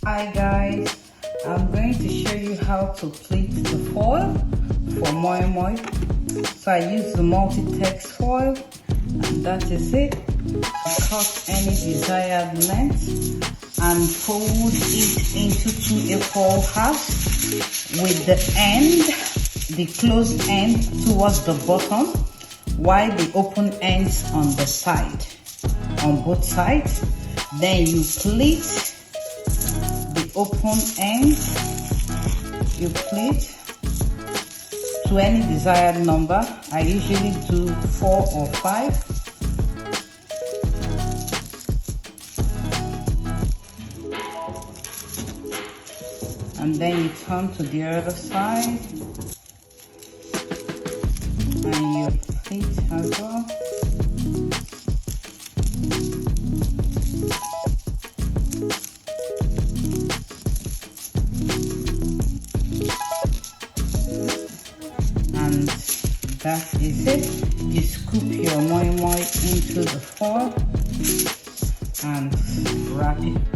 Hi guys, I'm going to show you how to pleat the foil for moi moi. So I use the multi-text foil, and that is it. Cut any desired length and fold it into 2 equal halves with the end, the closed end towards the bottom, while the open ends on the side, on both sides. Then you pleat the open end, you pleat to any desired number. I usually do 4 or 5. And then you turn to the other side and you pleat as well. And that is it. You scoop your moi moi into the foil and wrap it